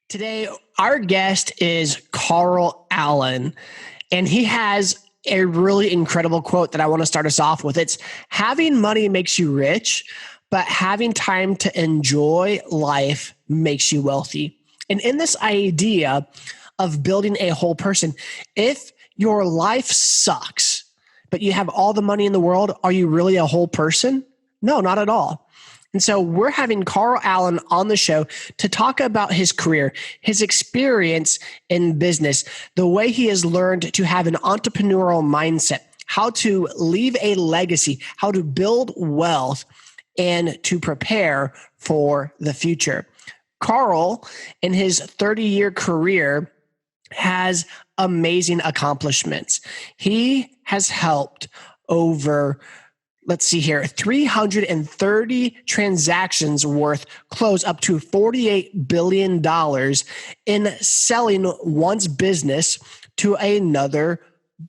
Today, our guest is Carl Allen, and he has a really incredible quote that I want to start us off with. It's having money makes you rich, but having time to enjoy life makes you wealthy. And in this idea of building a whole person, if your life sucks, but you have all the money in the world, are you really a whole person? No, not at all. And so we're having Carl Allen on the show to talk about his career, his experience in business, the way he has learned to have an entrepreneurial mindset, how to leave a legacy, how to build wealth, and to prepare for the future. Carl, in his 30-year career, has amazing accomplishments. He has helped over 330 transactions worth close up to $48 billion in selling one's business to another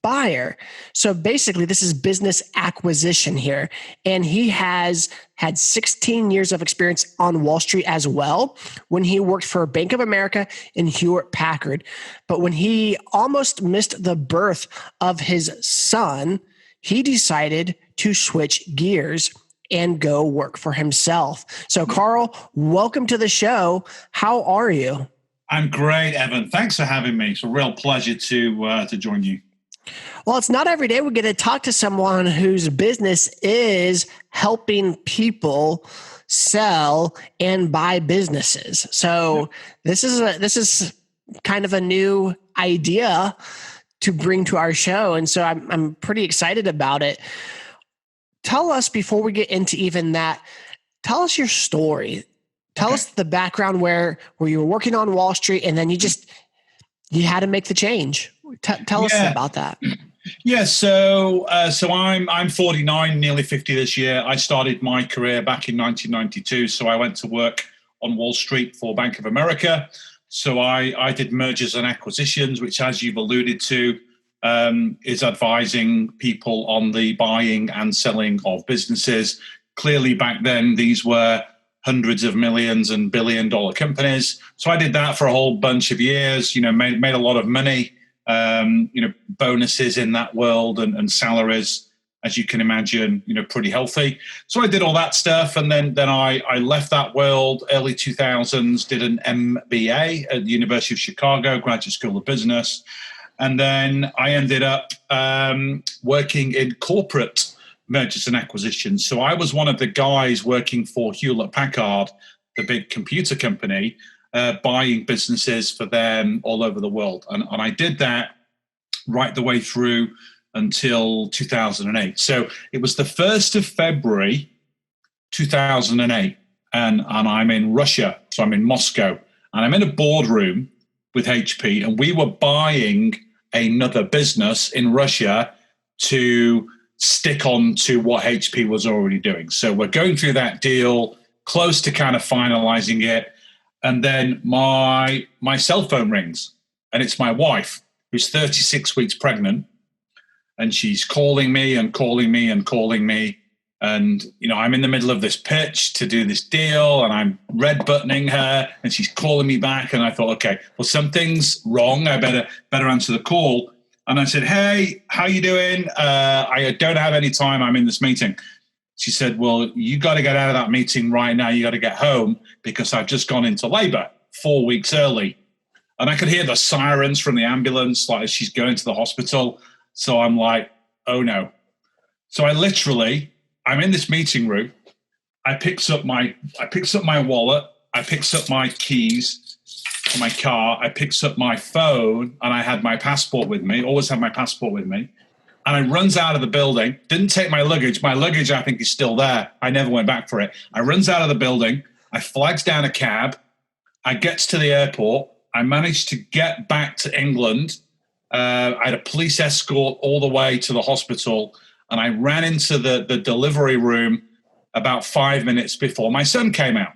buyer. So basically, this is business acquisition here. And he has had 16 years of experience on Wall Street as well, when he worked for Bank of America and Hewlett Packard. But when he almost missed the birth of his son, he decided to switch gears and go work for himself. So, Carl, welcome to the show. How are you? I'm great, Evan. Thanks for having me. It's a real pleasure to join you. Well, it's not every day we get to talk to someone whose business is helping people sell and buy businesses. So this is kind of a new idea to bring to our show. And so I'm pretty excited about it. Tell us, before we get into even that, tell us your story. Tell us the background where you were working on Wall Street and then you had to make the change. Tell us about that. Yeah, so I'm 49, nearly 50 this year. I started my career back in 1992. So I went to work on Wall Street for Bank of America. So I did mergers and acquisitions, which, as you've alluded to, is advising people on the buying and selling of businesses. Clearly, back then, these were hundreds of millions and billion-dollar companies. So I did that for a whole bunch of years. Made a lot of money. Bonuses in that world and salaries, as you can imagine, pretty healthy. So I did all that stuff. And then I left that world early 2000s, did an MBA at the University of Chicago, Graduate School of Business. And then I ended up working in corporate mergers and acquisitions. So I was one of the guys working for Hewlett Packard, the big computer company, buying businesses for them all over the world. And I did that right the way through until 2008. So it was the 1st of February, 2008. And I'm in Russia. So I'm in Moscow. And I'm in a boardroom with HP. And we were buying another business in Russia to stick on to what HP was already doing. So we're going through that deal, close to kind of finalizing it. And then my cell phone rings, and it's my wife, who's 36 weeks pregnant, and she's calling me and calling me and calling me. And, I'm in the middle of this pitch to do this deal, and I'm red buttoning her, and she's calling me back. And I thought, okay, well, something's wrong. I better answer the call. And I said, hey, how you doing? I don't have any time. I'm in this meeting. She said, well, you got to get out of that meeting right now. You got to get home because I've just gone into labor 4 weeks early. And I could hear the sirens from the ambulance, like as she's going to the hospital. So I'm like, oh no. So I'm in this meeting room. I picks up my wallet. I picks up my keys for my car. I picks up my phone, and I had my passport with me, always have my passport with me. And I runs out of the building, didn't take my luggage. My luggage, I think, is still there. I never went back for it. I runs out of the building. I flags down a cab. I gets to the airport. I managed to get back to England. I had a police escort all the way to the hospital. And I ran into the delivery room about 5 minutes before my son came out.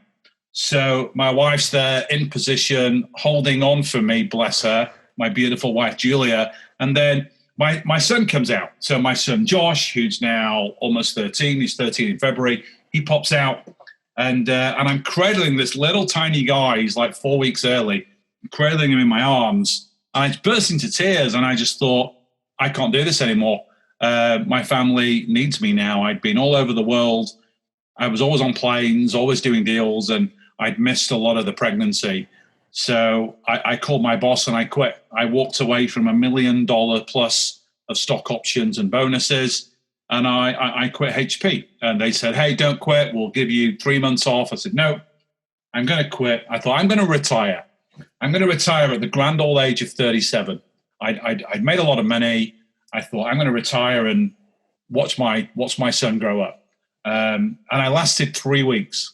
So my wife's there in position, holding on for me, bless her, my beautiful wife, Julia. And then my son comes out. So my son, Josh, who's now almost 13, he's 13 in February, he pops out, and I'm cradling this little tiny guy. He's like 4 weeks early. cradling him in my arms. And I just burst into tears, and I just thought, I can't do this anymore. My family needs me now. I'd been all over the world. I was always on planes, always doing deals, and I'd missed a lot of the pregnancy. So I called my boss and I quit. I walked away from $1 million plus of stock options and bonuses, and I quit HP. And they said, hey, don't quit. We'll give you 3 months off. I said, no, I'm going to quit. I thought, I'm going to retire. I'm going to retire at the grand old age of 37. I'd made a lot of money. I thought, I'm going to retire and watch my son grow up. And I lasted 3 weeks.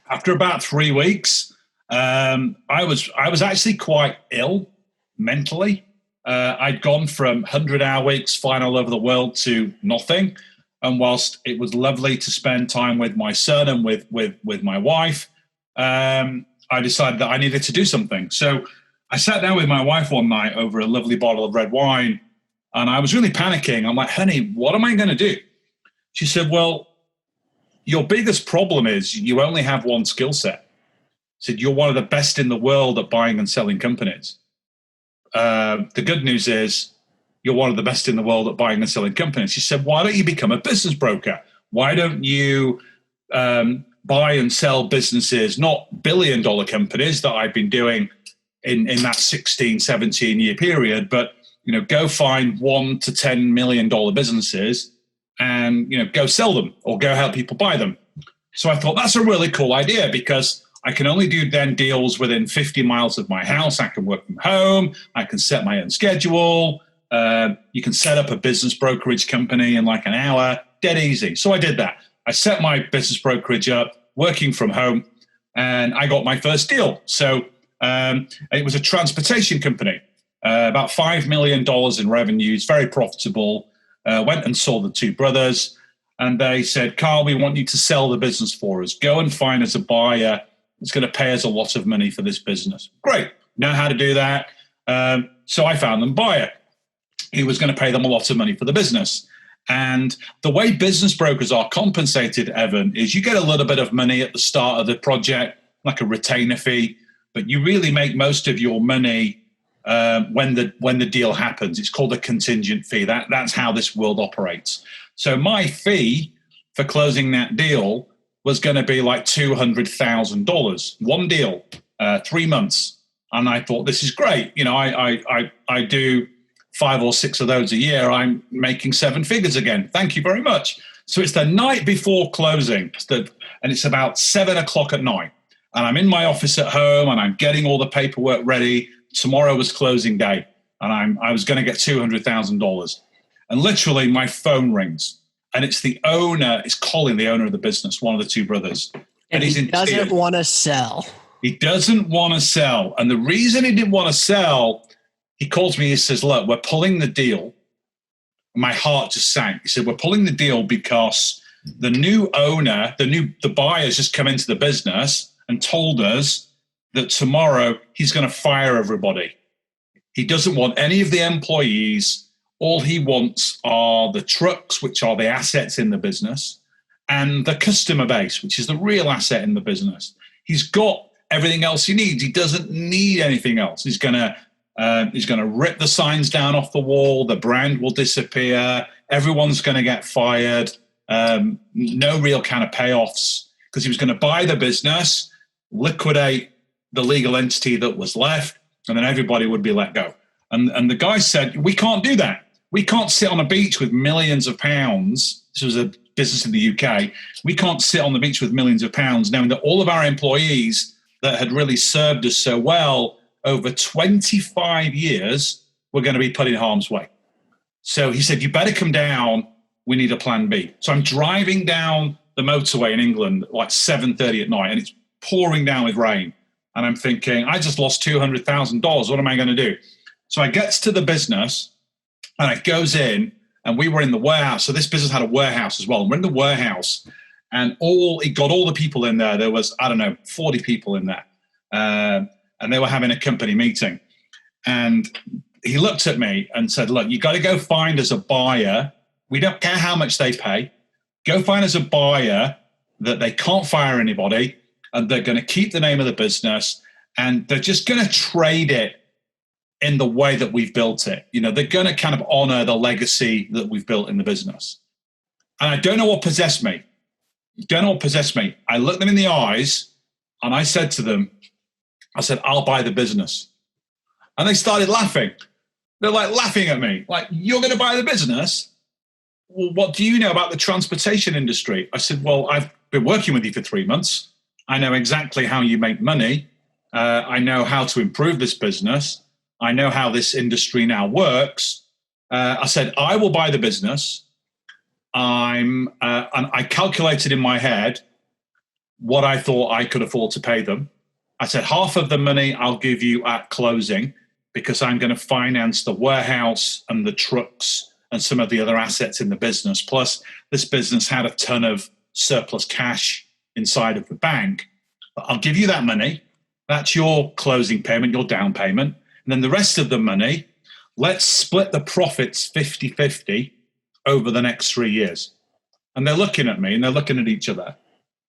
After about 3 weeks, I was actually quite ill mentally. I'd gone from 100-hour weeks flying all over the world to nothing. And whilst it was lovely to spend time with my son and with my wife, I decided that I needed to do something. So I sat down with my wife one night over a lovely bottle of red wine, and I was really panicking. I'm like, honey, what am I going to do? She said, well, your biggest problem is you only have one skill set. She said, you're one of the best in the world at buying and selling companies. The good news is you're one of the best in the world at buying and selling companies. She said, why don't you become a business broker? Why don't you buy and sell businesses, not billion-dollar companies that I've been doing in that 16, 17-year period, but go find $1 to $10 million businesses and go sell them or go help people buy them. So I thought that's a really cool idea, because I can only do then deals within 50 miles of my house. I can work from home. I can set my own schedule. You can set up a business brokerage company in like an hour, dead easy. So I did that. I set my business brokerage up, working from home, and I got my first deal. So it was a transportation company, about $5 million in revenues, very profitable. Went and saw the two brothers, and they said, Carl, we want you to sell the business for us. Go and find us a buyer. It's going to pay us a lot of money for this business. Great. Know how to do that. So I found them a buyer. He was going to pay them a lot of money for the business. And the way business brokers are compensated, Evan, is you get a little bit of money at the start of the project, like a retainer fee, but you really make most of your money when the deal happens. It's called a contingent fee. That's how this world operates. So my fee for closing that deal was going to be like $200,000, one deal, 3 months. And I thought, this is great. I do 5 or 6 of those a year. I'm making 7 figures again. Thank you very much. So it's the night before closing, and it's about 7 o'clock at night. And I'm in my office at home, and I'm getting all the paperwork ready. Tomorrow was closing day, and I was going to get $200,000. And literally, my phone rings, and it's the owner. It's Colin, the owner of the business, one of the two brothers. And he doesn't want to sell. He doesn't want to sell. And the reason he didn't want to sell, he calls me, he says, look, we're pulling the deal. My heart just sank. He said, we're pulling the deal because the new owner, the buyer's just come into the business and told us that tomorrow he's going to fire everybody. He doesn't want any of the employees. All he wants are the trucks, which are the assets in the business, and the customer base, which is the real asset in the business. He's got everything else he needs. He doesn't need anything else. He's going to rip the signs down off the wall. The brand will disappear. Everyone's going to get fired. No real kind of payoffs, because he was going to buy the business, liquidate the legal entity that was left, and then everybody would be let go. And the guy said, we can't do that. We can't sit on a beach with millions of pounds. This was a business in the UK. We can't sit on the beach with millions of pounds knowing that all of our employees that had really served us so well over 25 years were going to be put in harm's way. So he said, you better come down. We need a plan B. So I'm driving down the motorway in England at like 7:30 at night, and it's pouring down with rain. And I'm thinking, I just lost $200,000. What am I going to do? So I get to the business, and it goes in, and we were in the warehouse. So this business had a warehouse as well. And we're in the warehouse, and it got all the people in there. There was, 40 people in there. And they were having a company meeting. And he looked at me and said, look, you got to go find us a buyer. We don't care how much they pay. Go find us a buyer that they can't fire anybody, and they're going to keep the name of the business, and they're just going to trade it in the way that we've built it. They're going to kind of honor the legacy that we've built in the business. And I don't know what possessed me. I looked them in the eyes and I said to them, I'll buy the business. And they started laughing. They're like laughing at me, like, you're going to buy the business? Well, what do you know about the transportation industry? I said, well, I've been working with you for 3 months. I know exactly how you make money. I know how to improve this business. I know how this industry now works. I said, I will buy the business. And I calculated in my head what I thought I could afford to pay them. I said, half of the money I'll give you at closing because I'm going to finance the warehouse and the trucks and some of the other assets in the business. Plus, this business had a ton of surplus cash inside of the bank. But I'll give you that money. That's your closing payment, your down payment. And then the rest of the money, let's split the profits 50-50 over the next 3 years. And they're looking at me and they're looking at each other.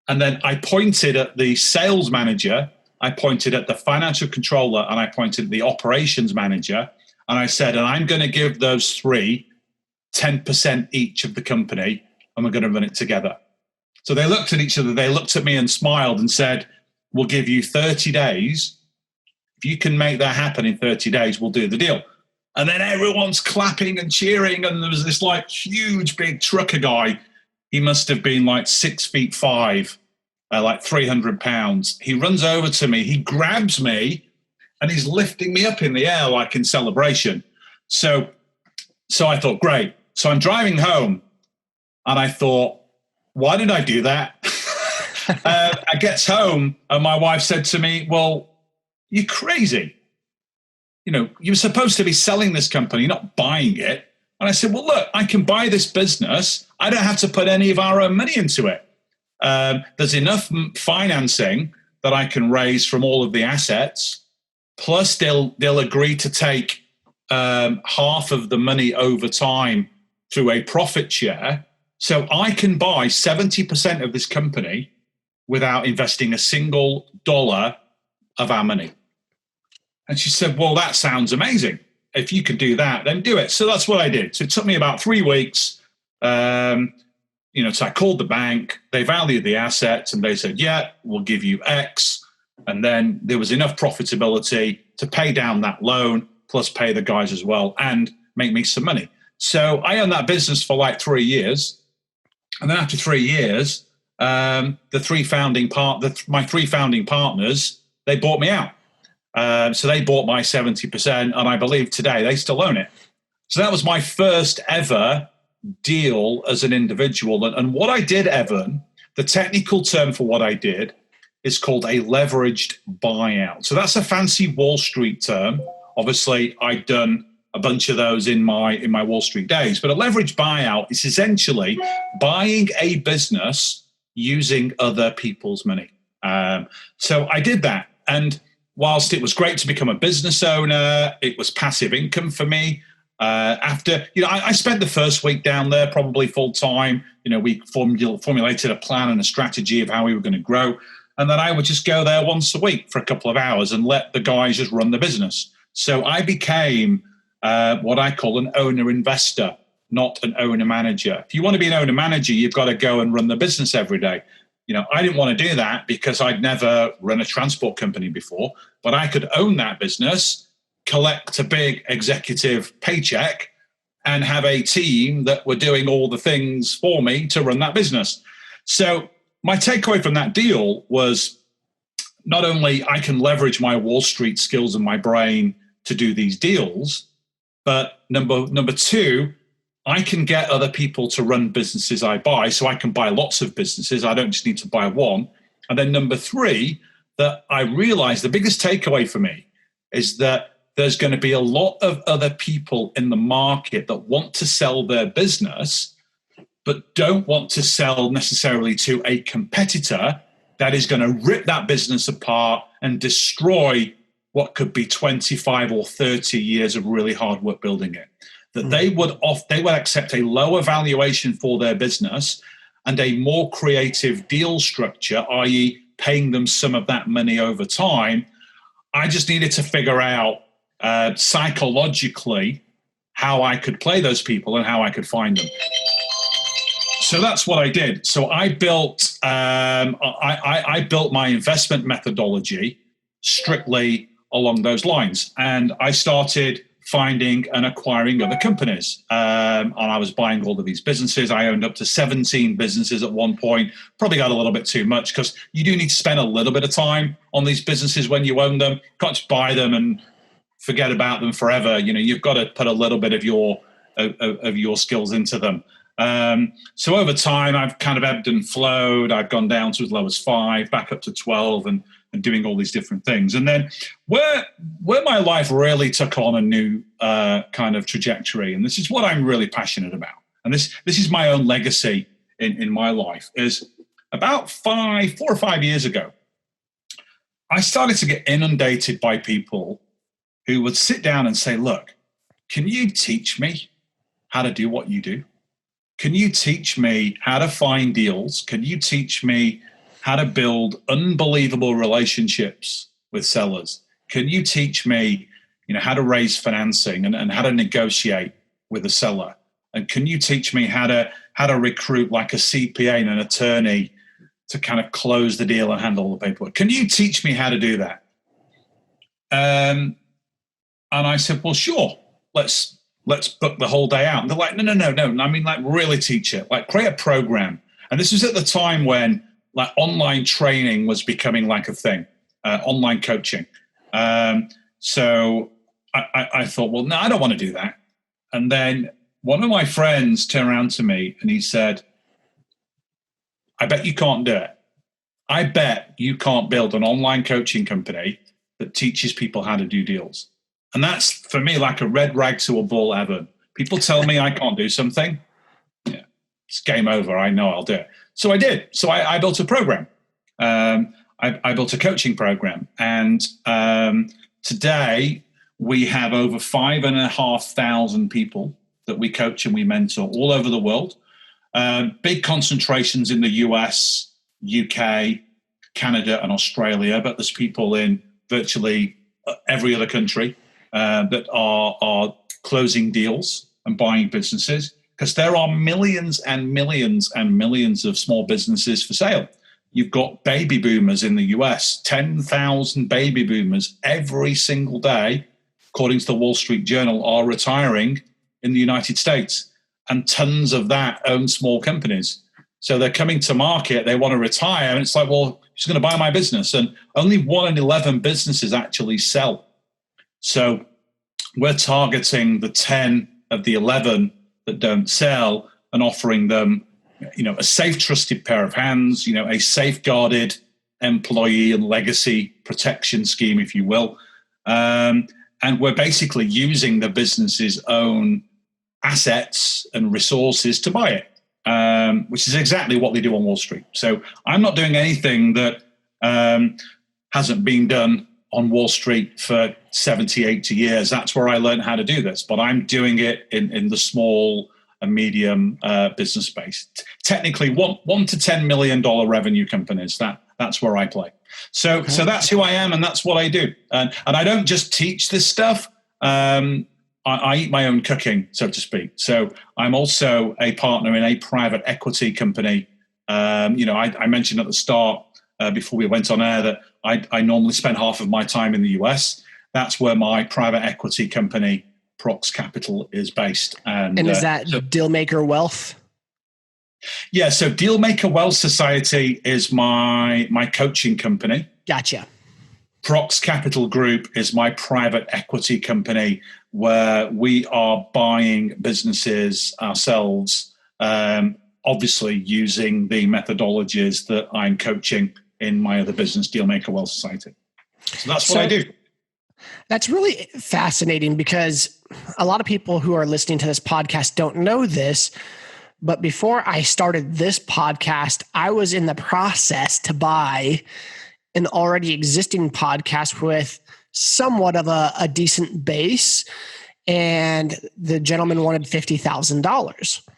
And then I pointed at the sales manager, I pointed at the financial controller, and I pointed at the operations manager. And I said, and I'm going to give those three 10% each of the company, and we're going to run it together. So they looked at each other, they looked at me and smiled and said, we'll give you 30 days. If you can make that happen in 30 days, we'll do the deal. And then everyone's clapping and cheering. And there was this like huge big trucker guy. He must have been like 6'5", like 300 pounds. He runs over to me, he grabs me, and he's lifting me up in the air like in celebration. So I thought, great. So I'm driving home and I thought, why did I do that? I get home and my wife said to me, well, you're crazy. You're supposed to be selling this company, not buying it. And I said, well, look, I can buy this business. I don't have to put any of our own money into it. There's enough financing that I can raise from all of the assets. Plus, they'll agree to take half of the money over time through a profit share. So I can buy 70% of this company without investing a single dollar of our money. And she said, well, that sounds amazing. If you could do that, then do it. So that's what I did. So it took me about 3 weeks. So I called the bank, they valued the assets and they said, yeah, we'll give you X. And then there was enough profitability to pay down that loan, plus pay the guys as well and make me some money. So I owned that business for like 3 years. And then after 3 years, my three founding partners, they bought me out. So they bought my 70%, and I believe today they still own it. So that was my first ever deal as an individual. And what I did, Evan, the technical term for what I did is called a leveraged buyout. So that's a fancy Wall Street term. Obviously, I'd done a bunch of those in my Wall Street days. But a leveraged buyout is essentially buying a business using other people's money. So I did that. And whilst it was great to become a business owner, it was passive income for me. After, I spent the first week down there probably full time. We formulated a plan and a strategy of how we were going to grow. And then I would just go there once a week for a couple of hours and let the guys just run the business. So I became what I call an owner investor, not an owner manager. If you want to be an owner manager, you've got to go and run the business every day. I didn't want to do that because I'd never run a transport company before, but I could own that business, collect a big executive paycheck, and have a team that were doing all the things for me to run that business. So my takeaway from that deal was not only I can leverage my Wall Street skills and my brain to do these deals, but number two, I can get other people to run businesses I buy, so I can buy lots of businesses. I don't just need to buy one. And then number three, that I realized the biggest takeaway for me is that there's going to be a lot of other people in the market that want to sell their business, but don't want to sell necessarily to a competitor that is going to rip that business apart and destroy what could be 25 or 30 years of really hard work building it. That they would accept a lower valuation for their business and a more creative deal structure, i.e. paying them some of that money over time. I just needed to figure out psychologically how I could play those people and how I could find them. So that's what I did. So I built I built my investment methodology strictly along those lines, and I started finding and acquiring other companies. And I was buying all of these businesses. I owned up to 17 businesses at one point. Probably got a little bit too much, because you do need to spend a little bit of time on these businesses when you own them. You can't just buy them and forget about them forever. You've got to put a little bit of your skills into them. So over time, I've kind of ebbed and flowed. I've gone down to as low as 5, back up to 12, and doing all these different things. And then where my life really took on a new kind of trajectory, and this is what I'm really passionate about, and this is my own legacy in my life, is about 4 or 5 years ago, I started to get inundated by people who would sit down and say, look, can you teach me how to do what you do? Can you teach me how to find deals? Can you teach me how to build unbelievable relationships with sellers? Can you teach me, how to raise financing and how to negotiate with a seller? And can you teach me how to recruit like a CPA and an attorney to kind of close the deal and handle the paperwork? Can you teach me how to do that? And I said, well, sure, let's book the whole day out. And they're like, no. I mean, like, really teach it, like create a program. And this was at the time when like online training was becoming like a thing, online coaching. So I thought, well, no, I don't want to do that. And then one of my friends turned around to me and he said, I bet you can't do it. I bet you can't build an online coaching company that teaches people how to do deals. And that's, for me, like a red rag to a bull heaven. People tell me I can't do something. Yeah, it's game over. I know I'll do it. So I did. So I built a program. I built a coaching program. And today we have over 5,500 people that we coach and we mentor all over the world. Big concentrations in the US, UK, Canada, and Australia. But there's people in virtually every other country that are closing deals and buying businesses, because there are millions and millions and millions of small businesses for sale. You've got baby boomers in the US, 10,000 baby boomers every single day, according to the Wall Street Journal, are retiring in the United States. And tons of that own small companies. So they're coming to market, they want to retire, and it's like, well, who's going to buy my business? And only 1 in 11 businesses actually sell. So we're targeting the 10 of the 11 that don't sell and offering them, a safe, trusted pair of hands, a safeguarded employee and legacy protection scheme, if you will. And we're basically using the business's own assets and resources to buy it, which is exactly what they do on Wall Street. So I'm not doing anything that hasn't been done on Wall Street for 70, 80 years. That's where I learned how to do this. But I'm doing it in the small and medium business space. Technically, $1 to $10 million revenue companies. That's where I play. So that's who I am, and that's what I do. And I don't just teach this stuff. I eat my own cooking, so to speak. So I'm also a partner in a private equity company. I mentioned at the start, before we went on air, that I normally spend half of my time in the US. That's where my private equity company, Prox Capital, is based. And is that Dealmaker Wealth? Yeah, so Dealmaker Wealth Society is my coaching company. Gotcha. Prox Capital Group is my private equity company, where we are buying businesses ourselves, obviously using the methodologies that I'm coaching in my other business, Dealmaker Wealth Society. So that's what I do. That's really fascinating, because a lot of people who are listening to this podcast don't know this. But before I started this podcast, I was in the process to buy an already existing podcast with somewhat of a decent base. And the gentleman wanted $50,000.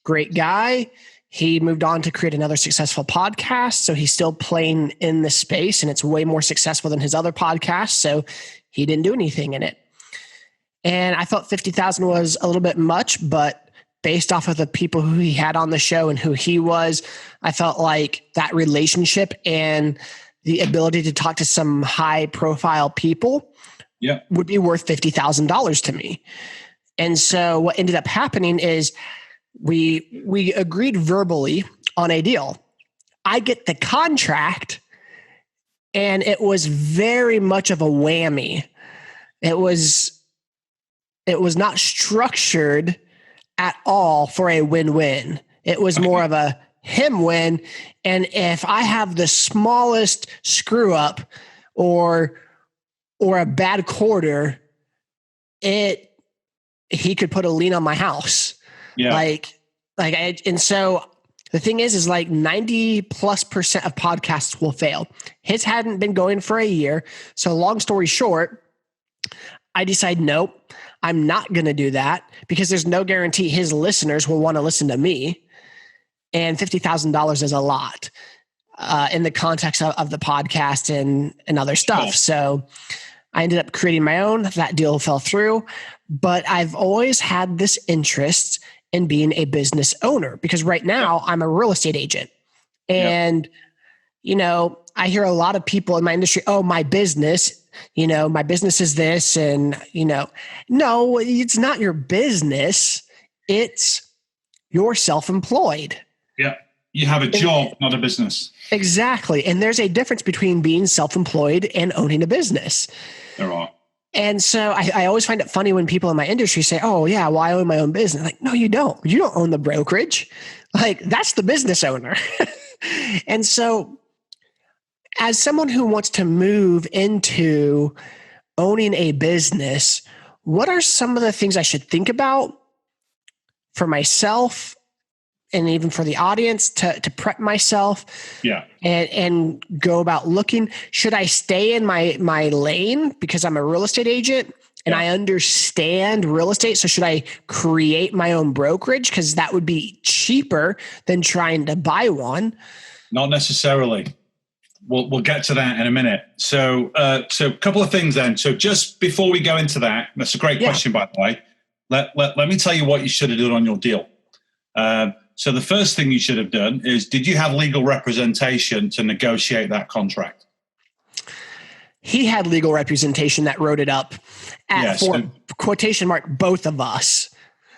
Great guy. He moved on to create another successful podcast. So he's still playing in the space, and it's way more successful than his other podcasts. So he didn't do anything in it. And I thought 50,000 was a little bit much, but based off of the people who he had on the show and who he was, I felt like that relationship and the ability to talk to some high profile people would be worth $50,000 to me. And so what ended up happening is we agreed verbally on a deal. I get the contract, and it was very much of a whammy. It was not structured at all for a win-win. It was more of a him win. And if I have the smallest screw up or a bad quarter, he could put a lien on my house. Yeah. And so the thing is like 90+% of podcasts will fail. His hadn't been going for a year. So long story short, I decide, nope, I'm not going to do that because there's no guarantee his listeners will want to listen to me. And $50,000 is a lot in the context of the podcast and other stuff. Cool. So I ended up creating my own. That deal fell through, but I've always had this interest in being a business owner because right now I'm a real estate agent. And, I hear a lot of people in my industry, oh, my business is this. And, no, it's not your business. It's you're self-employed. Yeah. You have a job, not a business. Exactly. And there's a difference between being self-employed and owning a business. There are. And so I always find it funny when people in my industry say, oh yeah, well, I own my own business. Like, no, you don't. You don't own the brokerage. Like that's the business owner. And so as someone who wants to move into owning a business, what are some of the things I should think about for myself and even for the audience to prep myself and go about looking? Should I stay in my lane because I'm a real estate agent and I understand real estate? So should I create my own brokerage? Because that would be cheaper than trying to buy one. Not necessarily. We'll get to that in a minute. So a couple of things then. So just before we go into that, that's a great question, by the way. Let me tell you what you should have done on your deal. So the first thing you should have done is, did you have legal representation to negotiate that He had legal representation that wrote it up for quotation mark, both of us.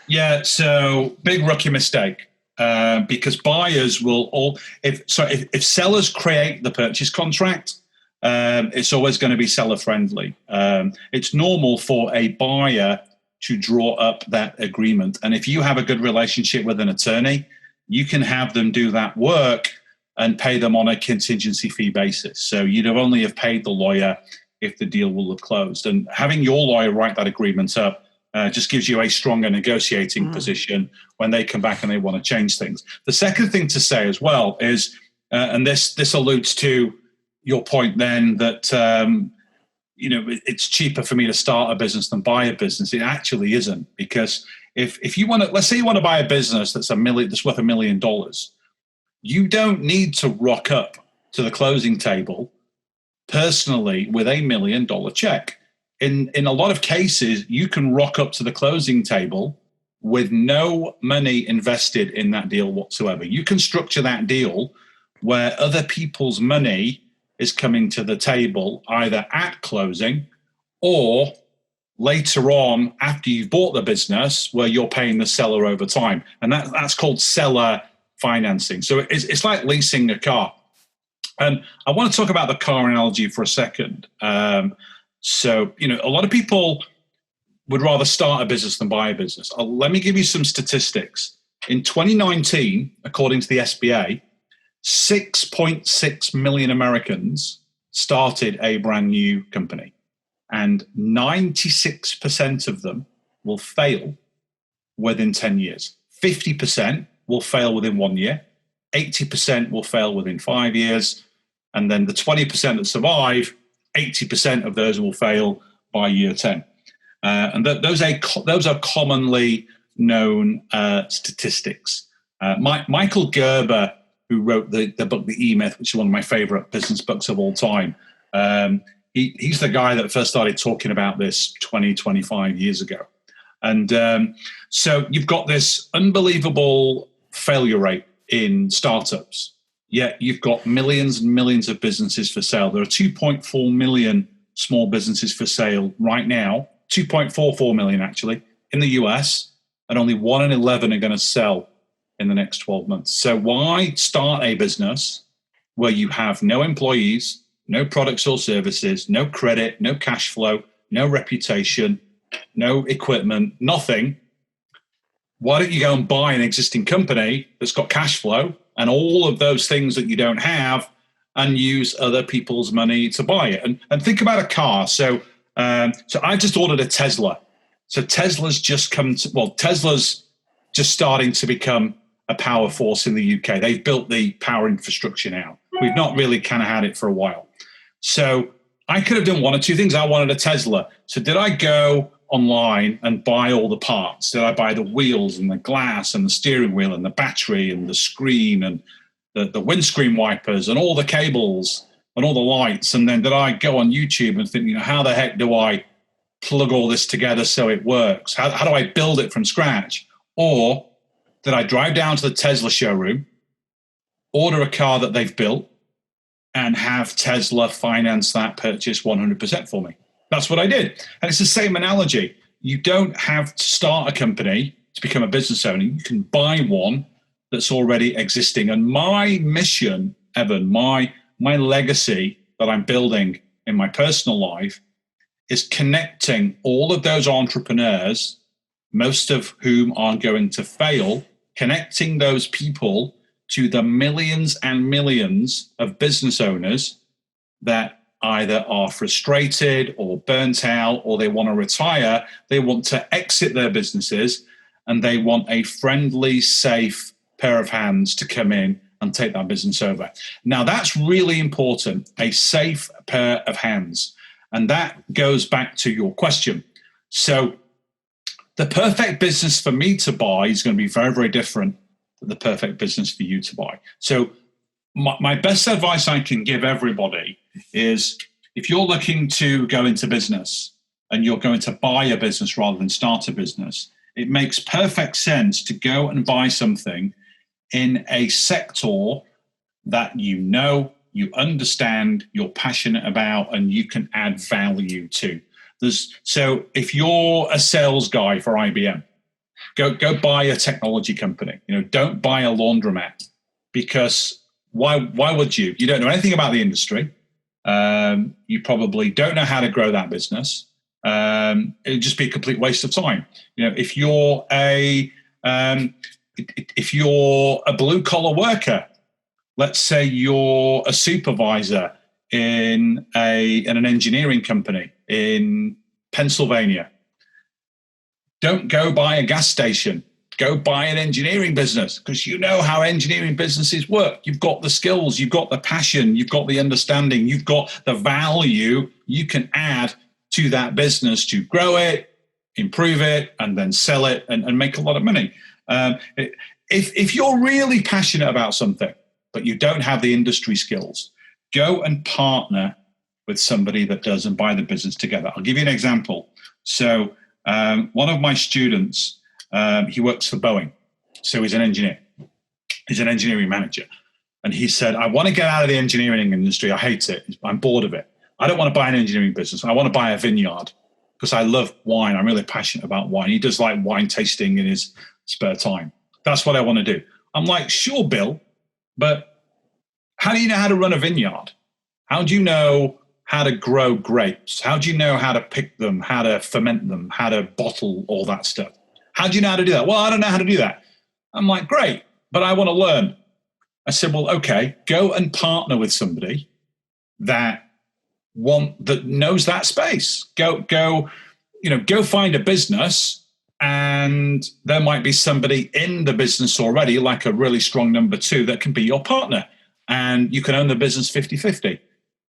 Yeah. So big rookie mistake. Because buyers will if sellers create the purchase contract, it's always going to be seller friendly. It's normal for a buyer to draw up that agreement. And if you have a good relationship with an attorney, you can have them do that work and pay them on a contingency fee basis. So you'd only have paid the lawyer if the deal will have closed. And having your lawyer write that agreement up just gives you a stronger negotiating position when they come back and they want to change things. The second thing to say as well is, and this alludes to your point then that, it's cheaper for me to start a business than buy a business. It actually isn't, because if you want to, let's say you want to buy a business that's worth $1 million, you don't need to rock up to the closing table personally with $1 million check. In a lot of cases, you can rock up to the closing table with no money invested in that deal whatsoever. You can structure that deal where other people's money is coming to the table either at closing or later on after you've bought the business, where you're paying the seller over time. And that's called seller financing. So it's like leasing a car. And I want to talk about the car analogy for a second. So, a lot of people would rather start a business than buy a business. Let me give you some statistics. In 2019, according to the SBA, 6.6 million Americans started a brand new company, and 96% of them will fail within 10 years. 50% will fail within 1 year. 80% will fail within 5 years. And then the 20% that survive, 80% of those will fail by year 10. And those are commonly known statistics. Michael Gerber, who wrote the book The E-Myth, which is one of my favorite business books of all time, he's the guy that first started talking about this 20, 25 years ago. And so you've got this unbelievable failure rate in startups, yet you've got millions and millions of businesses for sale. There are 2.4 million small businesses for sale right now, 2.44 million actually, in the US, and only 1 in 11 are going to sell in the next 12 months. So why start a business where you have no employees, no products or services, no credit, no cash flow, no reputation, no equipment, nothing? Why don't you go and buy an existing company that's got cash flow and all of those things that you don't have, and use other people's money to buy it? And think about a car. So I just ordered a Tesla. So Tesla's just starting to become a power force in the UK. They've built the power infrastructure now. We've not really kind of had it for a while. So I could have done one or two things. I wanted a Tesla. So did I go online and buy all the parts? Did I buy the wheels and the glass and the steering wheel and the battery and the screen and the windscreen wipers and all the cables and all the lights? And then did I go on YouTube and think, how the heck do I plug all this together so it works? How do I build it from scratch? Or did I drive down to the Tesla showroom, order a car that they've built, and have Tesla finance that purchase 100% for me? That's what I did. And it's the same analogy. You don't have to start a company to become a business owner. You can buy one that's already existing. And my mission, Evan, my legacy that I'm building in my personal life is connecting all of those entrepreneurs, most of whom are going to fail, connecting those people to the millions and millions of business owners that either are frustrated or burnt out, or they want to retire, they want to exit their businesses, and they want a friendly, safe pair of hands to come in and take that business over. Now, that's really important, a safe pair of hands. And that goes back to your question. So the perfect business for me to buy is going to be very, very different than the perfect business for you to buy. So my best advice I can give everybody is, if you're looking to go into business and you're going to buy a business rather than start a business, it makes perfect sense to go and buy something in a sector that you understand, you're passionate about, and you can add value to. So if you're a sales guy for IBM, go buy a technology company. Don't buy a laundromat, because why would you? You don't know anything about the industry. You probably don't know how to grow that business. It'd just be a complete waste of time. If you're a blue collar worker, let's say you're a supervisor in an engineering company in Pennsylvania, don't go buy a gas station. Go buy an engineering business, because you know how engineering businesses work. You've got the skills, you've got the passion, you've got the understanding, you've got the value you can add to that business to grow it, improve it, and then sell it and make a lot of money. If you're really passionate about something, but you don't have the industry skills, go and partner with somebody that does and buy the business together. I'll give you an example. So one of my students, he works for Boeing. So he's an engineer. He's an engineering manager. And he said, I want to get out of the engineering industry. I hate it. I'm bored of it. I don't want to buy an engineering business. I want to buy a vineyard, because I love wine. I'm really passionate about wine. He does like wine tasting in his spare time. That's what I want to do. I'm like, sure, Bill, but how do you know how to run a vineyard? How do you know how to grow grapes? How do you know how to pick them, how to ferment them, how to bottle all that stuff? How do you know how to do that? Well, I don't know how to do that. I'm like, great, but I want to learn. I said, well, okay, go and partner with somebody that knows that space. Go find a business, and there might be somebody in the business already, like a really strong number two, that can be your partner, and you can own the business 50-50.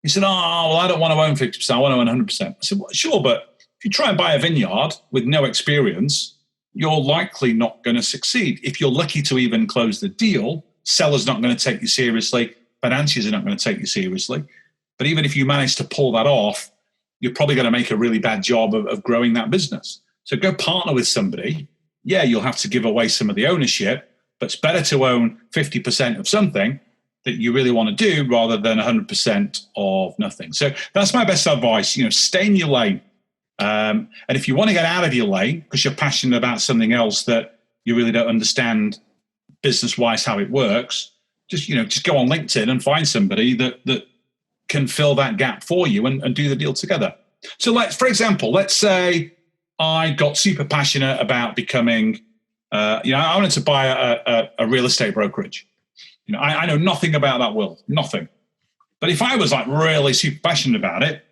He said, oh, well, I don't want to own 50%. I want to own 100%. I said, well, sure, but if you try and buy a vineyard with no experience, you're likely not going to succeed. If you're lucky to even close the deal, seller's not going to take you seriously, financiers are not going to take you seriously. But even if you manage to pull that off, you're probably going to make a really bad job of growing that business. So go partner with somebody. Yeah, you'll have to give away some of the ownership, but it's better to own 50% of something that you really want to do rather than 100% of nothing. So that's my best advice. Stay in your lane. And if you want to get out of your lane because you're passionate about something else that you really don't understand business-wise how it works, just go on LinkedIn and find somebody that can fill that gap for you and do the deal together. So for example, let's say I got super passionate about becoming, I wanted to buy a real estate brokerage. I know nothing about that world, nothing. But if I was really super passionate about it,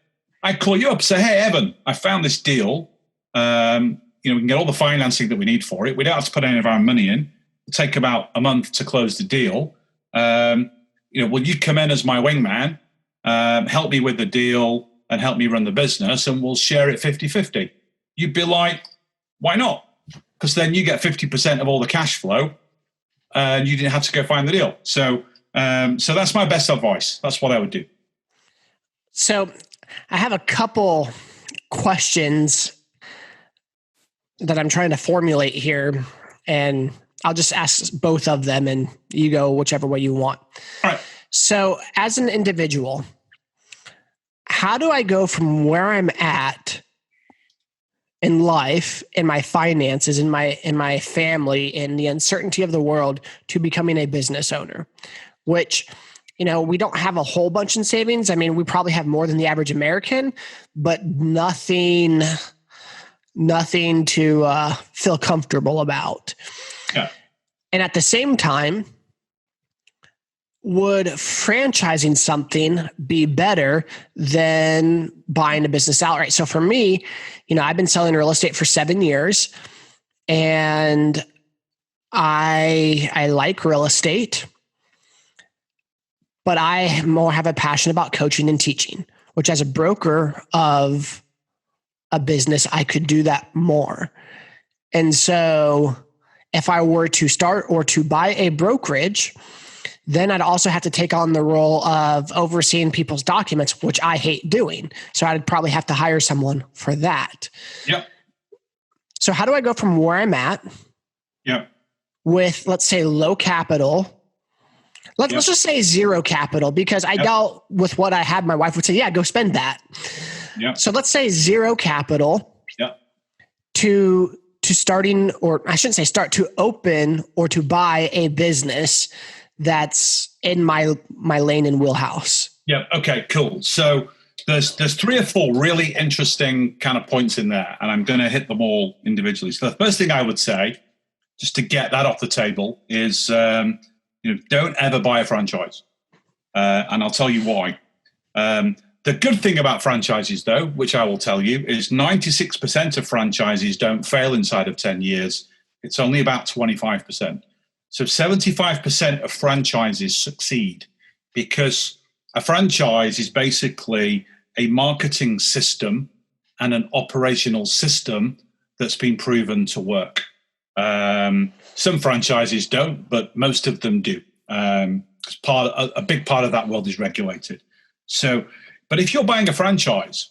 I'd call you up and say, hey, Evan, I found this deal. We can get all the financing that we need for it. We don't have to put any of our money in. It'll take about a month to close the deal. Will you come in as my wingman, help me with the deal and help me run the business, and we'll share it 50-50. You'd be like, why not? Because then you get 50% of all the cash flow and you didn't have to go find the deal. So that's my best advice. That's what I would do. So I have a couple questions that I'm trying to formulate here, and I'll just ask both of them and you go whichever way you want. All right. So as an individual, how do I go from where I'm at in life, in my finances, in my family, in the uncertainty of the world, to becoming a business owner? Which, we don't have a whole bunch in savings. I mean, we probably have more than the average American, but nothing to feel comfortable about. Yeah. And at the same time, would franchising something be better than buying a business outright? So for me, I've been selling real estate for 7 years, and I like real estate, but I more have a passion about coaching and teaching, which as a broker of a business, I could do that more. And so if I were to start or to buy a brokerage, then I'd also have to take on the role of overseeing people's documents, which I hate doing. So I'd probably have to hire someone for that. Yep. So how do I go from where I'm at with, let's say, low capital? Let's just say zero capital, because I dealt with what I had. My wife would say, yeah, go spend that. Yep. So let's say zero capital to starting, or I shouldn't say start, to open or to buy a business that's in my lane and wheelhouse. Yeah. Okay, cool. So there's 3 or 4 really interesting kind of points in there, and I'm going to hit them all individually. So the first thing I would say, just to get that off the table, is don't ever buy a franchise. And I'll tell you why. The good thing about franchises, though, which I will tell you, is 96% of franchises don't fail inside of 10 years. It's only about 25%. So 75% of franchises succeed because a franchise is basically a marketing system and an operational system that's been proven to work. Some franchises don't, but most of them do. Because a big part of that world is regulated. So, but if you're buying a franchise,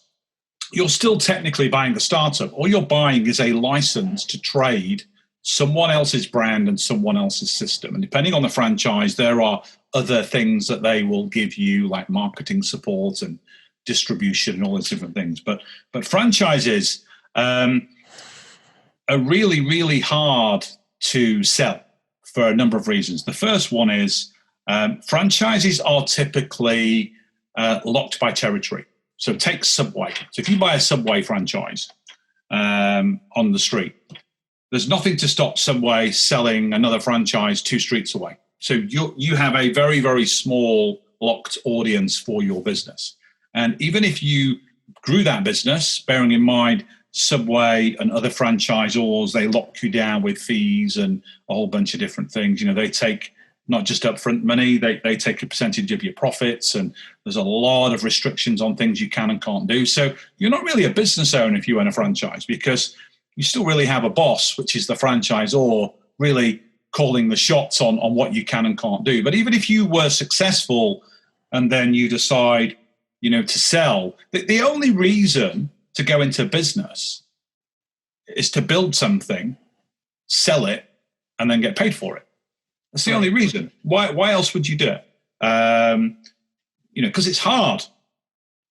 you're still technically buying the startup. All you're buying is a license to trade someone else's brand and someone else's system. And depending on the franchise, there are other things that they will give you, like marketing support and distribution and all those different things. But franchises are really, really hard to sell for a number of reasons. The first one is franchises are typically locked by territory. So take Subway. So if you buy a Subway franchise on the street, there's nothing to stop Subway selling another franchise 2 streets away. So you have a very, very small locked audience for your business. And even if you grew that business, bearing in mind Subway and other franchisors, they lock you down with fees and a whole bunch of different things. They take not just upfront money, they take a percentage of your profits, and there's a lot of restrictions on things you can and can't do. So you're not really a business owner if you own a franchise, because you still really have a boss, which is the franchisor, really calling the shots on what you can and can't do. But even if you were successful and then you decide, to sell, the only reason to go into business is to build something, sell it, and then get paid for it. That's the only reason. Why else would you do it? Because it's hard.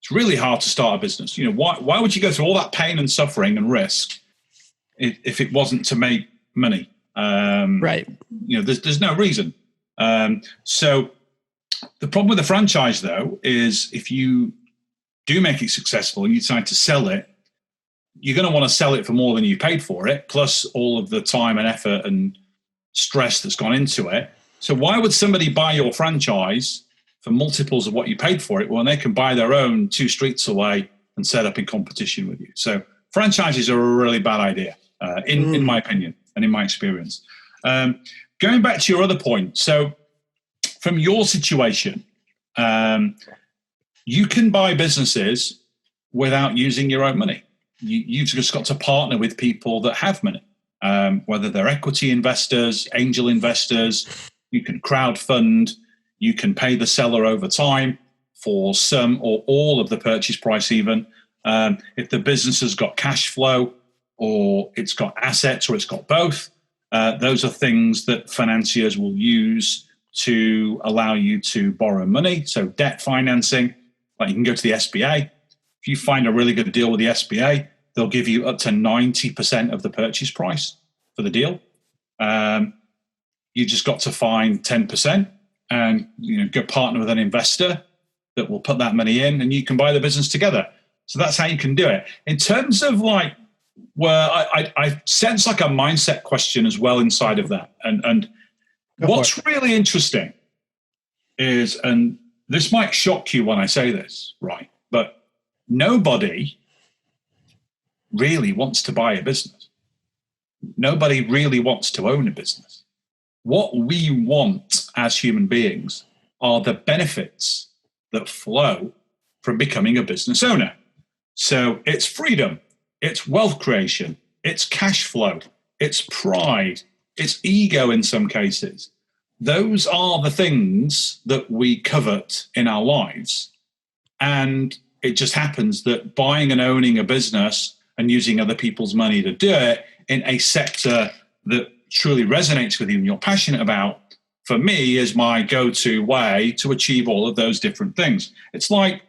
It's really hard to start a business. Why would you go through all that pain and suffering and risk if it wasn't to make money? Right. There's no reason. So the problem with the franchise, though, is if you do make it successful and you decide to sell it, you're going to want to sell it for more than you paid for it, plus all of the time and effort and stress that's gone into it. So why would somebody buy your franchise for multiples of what you paid for it when they can buy their own 2 streets away and set up in competition with you? So franchises are a really bad idea, in my opinion and in my experience. Going back to your other point, so from your situation, you can buy businesses without using your own money. You've just got to partner with people that have money, whether they're equity investors, angel investors. You can crowdfund. You can pay the seller over time for some or all of the purchase price even. If the business has got cash flow or it's got assets or it's got both, those are things that financiers will use to allow you to borrow money. So debt financing, like you can go to the SBA. If you find a really good deal with the SBA, they'll give you up to 90% of the purchase price for the deal. You just got to find 10% and go partner with an investor that will put that money in, and you can buy the business together. So that's how you can do it. In terms of where I sense like a mindset question as well inside of that. And what's really interesting is, and this might shock you when I say this, right? But nobody really wants to buy a business. Nobody really wants to own a business. What we want as human beings are the benefits that flow from becoming a business owner. So it's freedom, it's wealth creation, it's cash flow, it's pride, it's ego in some cases. Those are the things that we covet in our lives. And it just happens that buying and owning a business and using other people's money to do it in a sector that truly resonates with you and you're passionate about, for me, is my go-to way to achieve all of those different things. It's like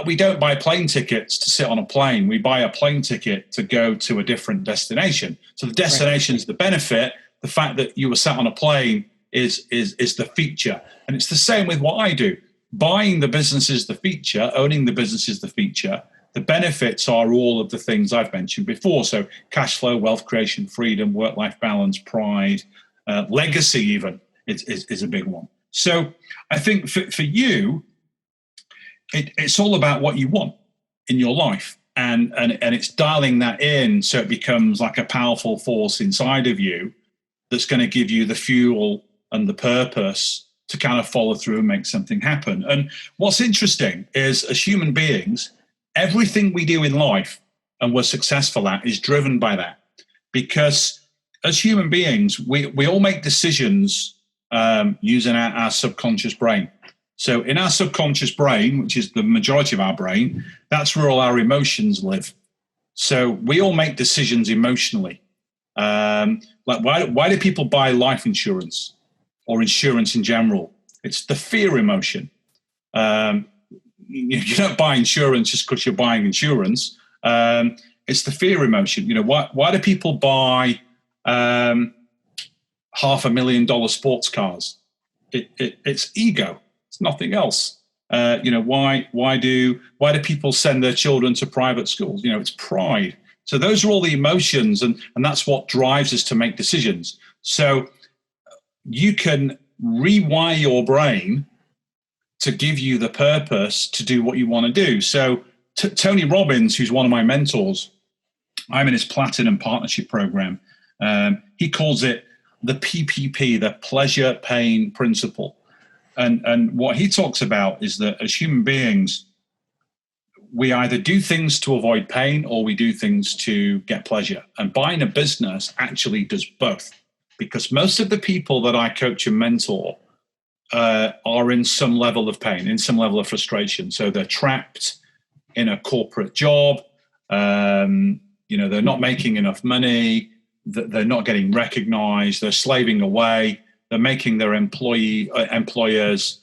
we don't buy plane tickets to sit on a plane. We buy a plane ticket to go to a different destination. So the destination is the benefit. The fact that you were sat on a plane is the feature. And it's the same with what I do. Buying the business is the feature. Owning the business is the feature. The benefits are all of the things I've mentioned before. So cash flow, wealth creation, freedom, work-life balance, pride, legacy even is a big one. So I think for you, it's all about what you want in your life. And it's dialing that in so it becomes like a powerful force inside of you that's going to give you the fuel and the purpose to kind of follow through and make something happen. And what's interesting is, as human beings, everything we do in life and we're successful at is driven by that. Because as human beings, we all make decisions using our subconscious brain. So in our subconscious brain, which is the majority of our brain, that's where all our emotions live. So we all make decisions emotionally. Like why do people buy life insurance or insurance in general? It's the fear emotion. You don't buy insurance just because you're buying insurance. It's the fear emotion. Why do people buy $500,000 sports cars? It's ego. It's nothing else. Why do people send their children to private schools? It's pride. So those are all the emotions, and that's what drives us to make decisions. So you can rewire your brain to give you the purpose to do what you want to do. So Tony Robbins, who's one of my mentors, I'm in his Platinum Partnership Program. He calls it the PPP, the pleasure pain principle. And what he talks about is that as human beings, we either do things to avoid pain or we do things to get pleasure. And buying a business actually does both, because most of the people that I coach and mentor are in some level of pain, in some level of frustration. So they're trapped in a corporate job. They're not making enough money. They're not getting recognized. They're slaving away. They're making their employers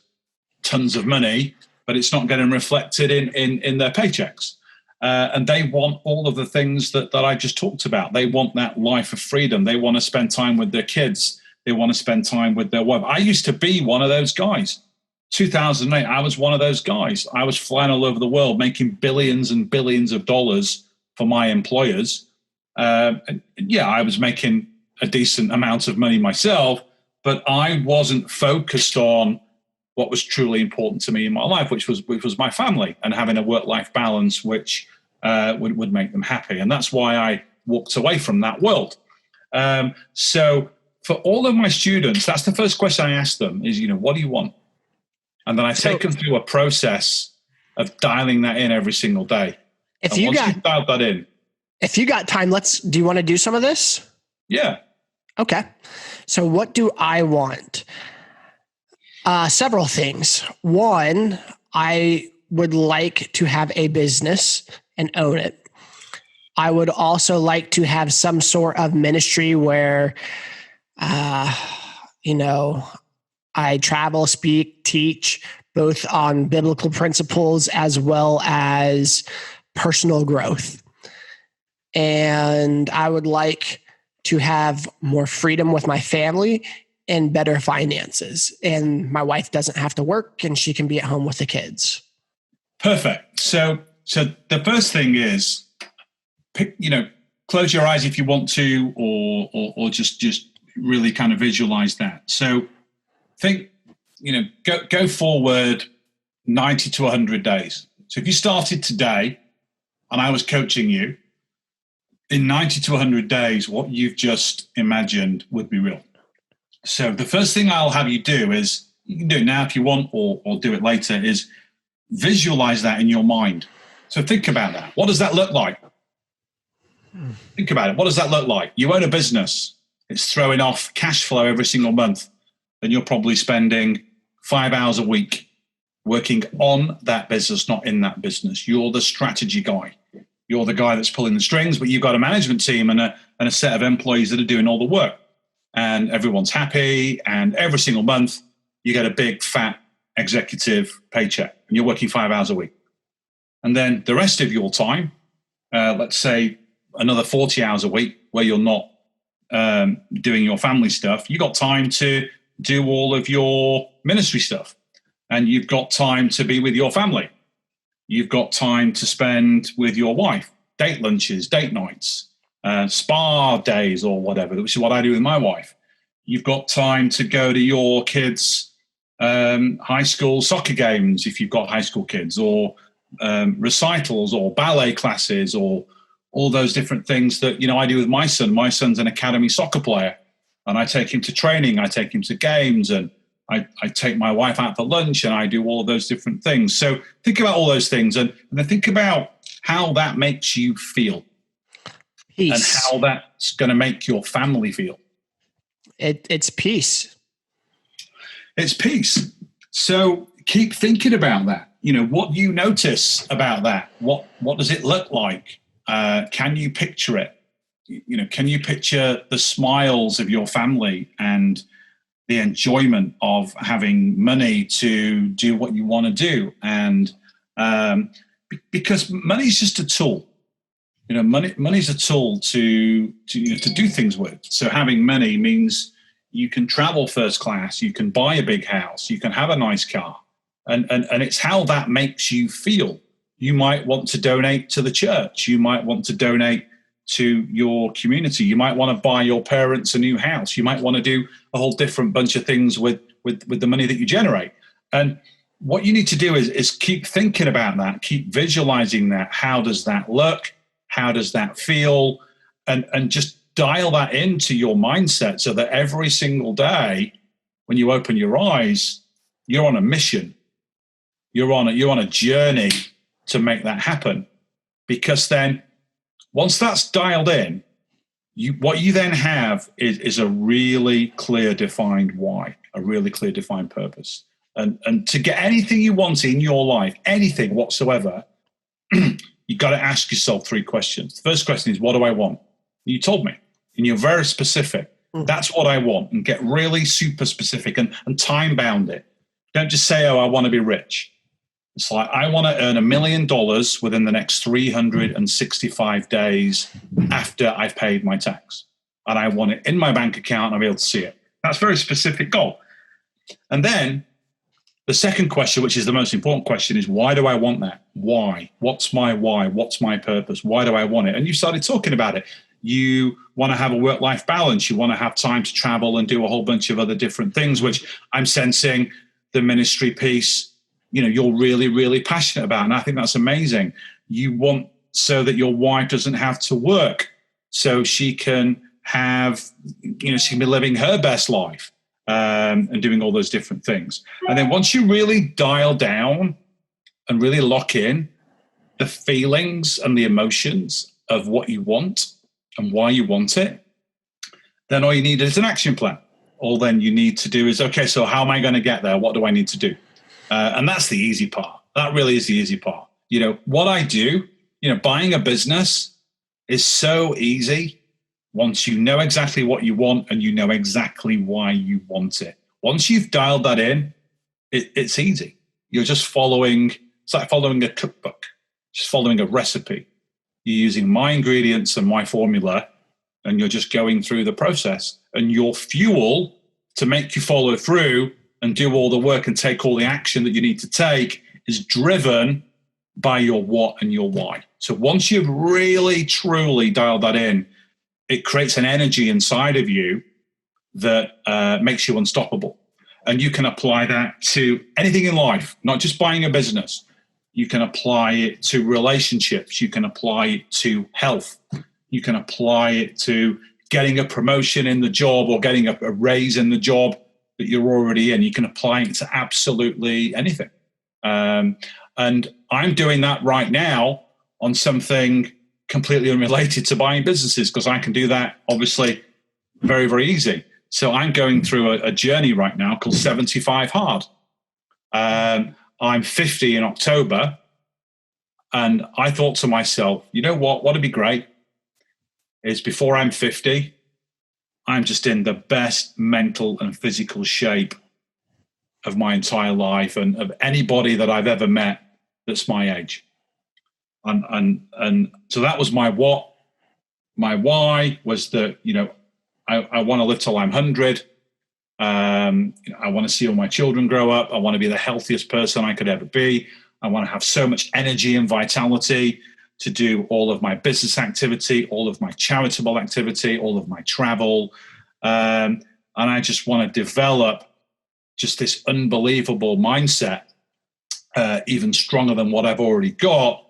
tons of money, but it's not getting reflected in their paychecks. And they want all of the things that I just talked about. They want that life of freedom. They want to spend time with their kids. They want to spend time with their wife. I used to be one of those guys. 2008, I was one of those guys. I was flying all over the world, making billions and billions of dollars for my employers. I was making a decent amount of money myself, but I wasn't focused on what was truly important to me in my life, which was my family and having a work-life balance, which would make them happy. And that's why I walked away from that world. So for all of my students, that's the first question I ask them is, what do you want? And then I take them through a process of dialing that in every single day. If you dialed that in, if you got time, do you want to do some of this? Yeah. Okay. So what do I want? Several things. One, I would like to have a business and own it. I would also like to have some sort of ministry where, I travel, speak, teach, both on biblical principles as well as personal growth. And I would like to have more freedom with my family and better finances. And my wife doesn't have to work and she can be at home with the kids. Perfect. So the first thing is, close your eyes if you want to, or just really kind of visualize that. So think, go forward 90 to 100 days. So if you started today and I was coaching you, in 90 to 100 days, what you've just imagined would be real. So the first thing I'll have you do is, you can do it now if you want, or do it later, is visualize that in your mind. So think about that. What does that look like? Think about it. What does that look like? You own a business. It's throwing off cash flow every single month. Then you're probably spending 5 hours a week working on that business, not in that business. You're the strategy guy. You're the guy that's pulling the strings, but you've got a management team and a set of employees that are doing all the work. And everyone's happy. And every single month, you get a big, fat executive paycheck. And you're working 5 hours a week. And then the rest of your time, let's say another 40 hours a week where you're not doing your family stuff, you got time to do all of your ministry stuff. And you've got time to be with your family. You've got time to spend with your wife, date lunches, date nights, spa days or whatever, which is what I do with my wife. You've got time to go to your kids' high school soccer games if you've got high school kids, or recitals or ballet classes, or all those different things that, I do with my son. My son's an academy soccer player, and I take him to training, I take him to games, and I take my wife out for lunch, and I do all of those different things. So think about all those things, and then think about how that makes you feel. Peace. And how that's going to make your family feel. It's peace. It's peace. So keep thinking about that. What you notice about that. What does it look like? Can you picture it? Can you picture the smiles of your family and the enjoyment of having money to do what you want to do? And because money is just a tool. Money's a tool to do things with. So having money means you can travel first class, you can buy a big house, you can have a nice car, and it's how that makes you feel. You might want to donate to the church. You might want to donate to your community. You might want to buy your parents a new house. You might want to do a whole different bunch of things with the money that you generate. And what you need to do is keep thinking about that, keep visualizing that. How does that look? How does that feel? And just dial that into your mindset so that every single day when you open your eyes, you're on a mission. You're on a journey to make that happen. Because then once that's dialed in, what you then have is a really clear defined why, a really clear defined purpose. And to get anything you want in your life, anything whatsoever, you've got to ask yourself 3 questions. The first question is, what do I want? You told me, and you're very specific. That's what I want, and get really super specific and time bound it. Don't just say, oh, I want to be rich. It's like, I want to earn $1 million within the next 365 days after I've paid my tax. And I want it in my bank account and I'll be able to see it. That's a very specific goal. And then the second question, which is the most important question, is why do I want that? Why? What's my why? What's my purpose? Why do I want it? And you started talking about it. You want to have a work-life balance. You want to have time to travel and do a whole bunch of other different things, which I'm sensing the ministry piece, you're really, really passionate about. And I think that's amazing. You want so that your wife doesn't have to work, so she can have, she can be living her best life and doing all those different things. And then once you really dial down and really lock in the feelings and the emotions of what you want and why you want it, then all you need is an action plan. All then you need to do is, okay, so how am I going to get there? What do I need to do? And that's the easy part. That really is the easy part. What I do, buying a business is so easy once you know exactly what you want and you know exactly why you want it. Once you've dialed that in, it's easy. You're just it's like following a cookbook, just following a recipe. You're using my ingredients and my formula, and you're just going through the process. And your fuel to make you follow through and do all the work and take all the action that you need to take is driven by your what and your why. So once you've really, truly dialed that in, it creates an energy inside of you that makes you unstoppable. And you can apply that to anything in life, not just buying a business. You can apply it to relationships. You can apply it to health. You can apply it to getting a promotion in the job or getting a raise in the job that you're already in. You can apply it to absolutely anything. And I'm doing that right now on something completely unrelated to buying businesses, because I can do that obviously very, very easy. So I'm going through a journey right now called 75 Hard. I'm 50 in October, and I thought to myself, you know what would be great is before I'm 50, I'm just in the best mental and physical shape of my entire life and of anybody that I've ever met that's my age. And so that was my what. My why was that, I want to live till I'm 100. I want to see all my children grow up. I want to be the healthiest person I could ever be. I want to have so much energy and vitality to do all of my business activity, all of my charitable activity, all of my travel. And I just want to develop just this unbelievable mindset, even stronger than what I've already got,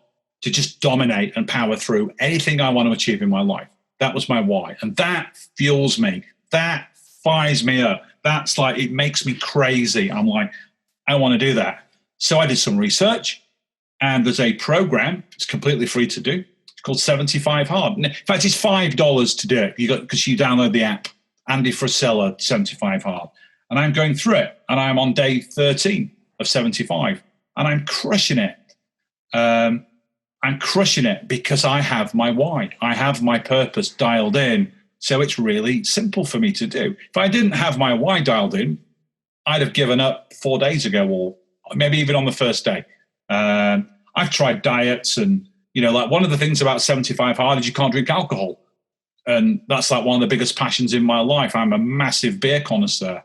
to just dominate and power through anything I want to achieve in my life. That was my why. And that fuels me. That fires me up. That's like, it makes me crazy. I'm like, I want to do that. So I did some research, and there's a program. It's completely free to do. It's called 75 Hard. In fact, it's $5 to do it. Because you download the app, Andy Frisella, 75 Hard. And I'm going through it, and I'm on day 13 of 75, and I'm crushing it. I'm crushing it because I have my why. I have my purpose dialed in. So it's really simple for me to do. If I didn't have my why dialed in, I'd have given up 4 days ago, or maybe even on the first day. I've tried diets, and, like one of the things about 75 Hard is you can't drink alcohol. And that's like one of the biggest passions in my life. I'm a massive beer connoisseur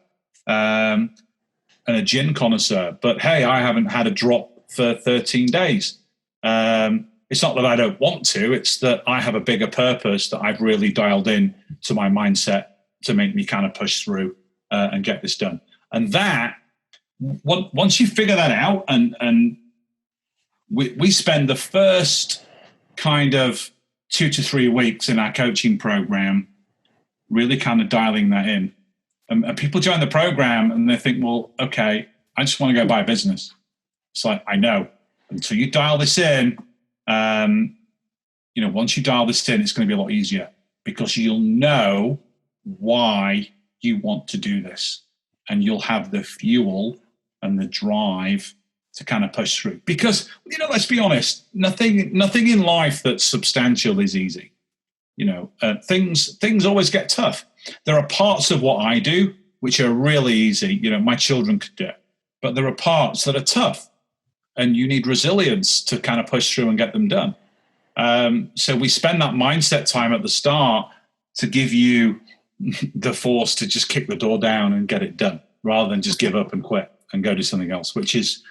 and a gin connoisseur. But hey, I haven't had a drop for 13 days. It's not that I don't want to, it's that I have a bigger purpose that I've really dialed in to my mindset to make me kind of push through and get this done. And that, once you figure that out, and we spend the first kind of 2 to 3 weeks in our coaching program really kind of dialing that in. And people join the program and they think, well, okay, I just want to go buy a business. It's like, I know. until you dial this in, once you dial this in, it's going to be a lot easier because you'll know why you want to do this, and you'll have the fuel and the drive to kind of push through. Because, let's be honest, nothing in life that's substantial is easy. Things always get tough. There are parts of what I do which are really easy. My children could do it, but there are parts that are tough, and you need resilience to kind of push through and get them done. So we spend that mindset time at the start to give you the force to just kick the door down and get it done, rather than just give up and quit and go do something else, which is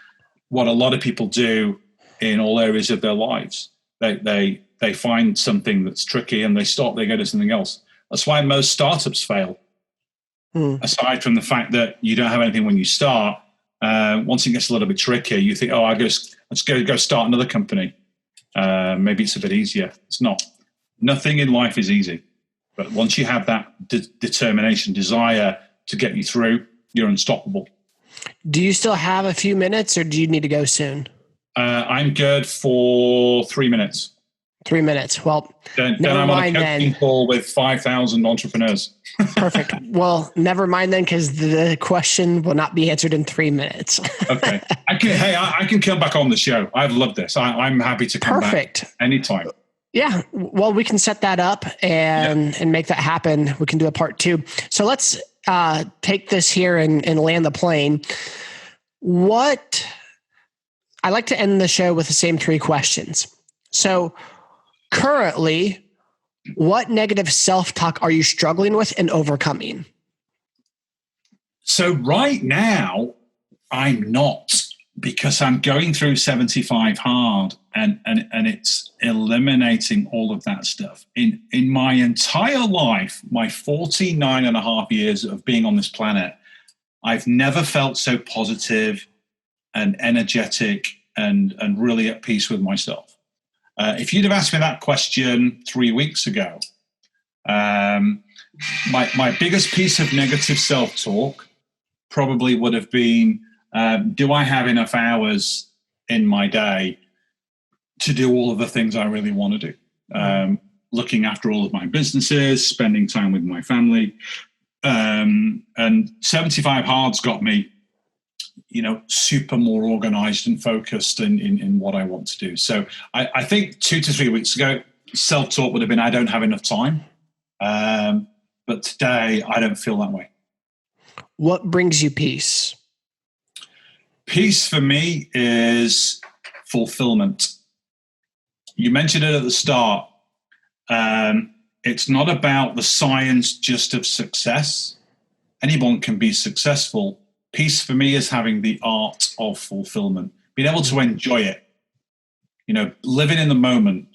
what a lot of people do in all areas of their lives. They find something that's tricky and they stop, they go to something else. That's why most startups fail. Aside from the fact that you don't have anything when you start, once it gets a little bit tricky, you think, let's go start another company. Maybe it's a bit easier. It's not. Nothing in life is easy. But once you have that determination, desire to get you through, you're unstoppable. Do you still have a few minutes, or do you need to go soon? I'm good for 3 minutes. 3 minutes. Well, then I'm on a coaching call with 5,000 entrepreneurs. Perfect. Well, never mind then, because the question will not be answered in 3 minutes. Okay. I can come back on the show. I've loved this. I'm happy to come back anytime. Yeah. Well, we can set that up and make that happen. We can do a part 2. So let's take this here and land the plane. I like to end the show with the same 3 questions. So currently, what negative self-talk are you struggling with and overcoming? So right now, I'm not, because I'm going through 75 hard and it's eliminating all of that stuff. In my entire life, my 49 and a half years of being on this planet, I've never felt so positive and energetic and really at peace with myself. If you'd have asked me that question 3 weeks ago, my biggest piece of negative self-talk probably would have been, do I have enough hours in my day to do all of the things I really want to do? Looking after all of my businesses, spending time with my family. And 75 Hard's got me, super more organized and focused in what I want to do. So I think 2 to 3 weeks ago, self-talk would have been, I don't have enough time. But today, I don't feel that way. What brings you peace? Peace for me is fulfillment. You mentioned it at the start. It's not about the science just of success. Anyone can be successful. Peace for me is having the art of fulfillment, being able to enjoy it, living in the moment,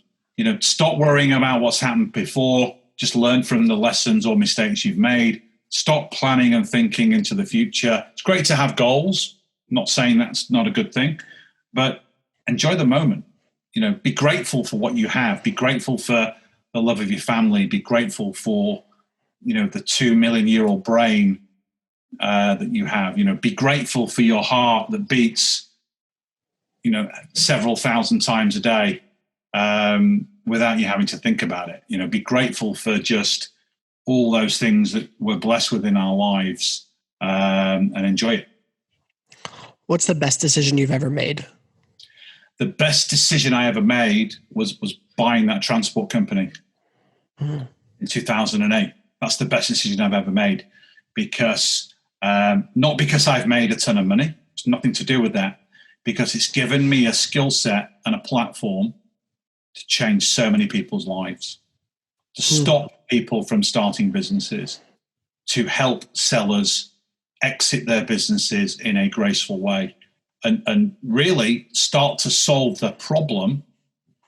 stop worrying about what's happened before, just learn from the lessons or mistakes you've made, stop planning and thinking into the future. It's great to have goals. I'm not saying that's not a good thing, but enjoy the moment, be grateful for what you have, be grateful for the love of your family, be grateful for, the 2 million year old brain that you have, be grateful for your heart that beats, several thousand times a day without you having to think about it. Be grateful for just all those things that we're blessed with in our lives and enjoy it. What's the best decision you've ever made? The best decision I ever made was buying that transport company in 2008. That's the best decision I've ever made, because not because I've made a ton of money. It's nothing to do with that, because it's given me a skill set and a platform to change so many people's lives, to stop people from starting businesses, to help sellers exit their businesses in a graceful way, and really start to solve the problem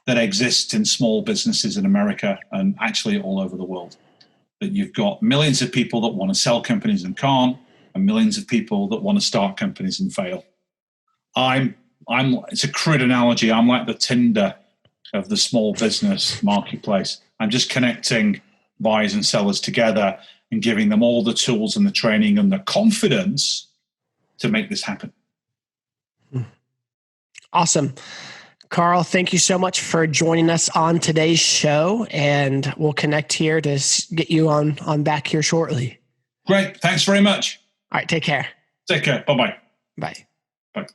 that exists in small businesses in America and actually all over the world. That you've got millions of people that want to sell companies and can't, and millions of people that want to start companies and fail. It's a crude analogy. I'm like the Tinder of the small business marketplace. I'm just connecting buyers and sellers together and giving them all the tools and the training and the confidence to make this happen. Awesome. Carl, thank you so much for joining us on today's show, and we'll connect here to get you on back here shortly. Great. Thanks very much. All right. Take care. Take care. Bye-bye. Bye. Bye.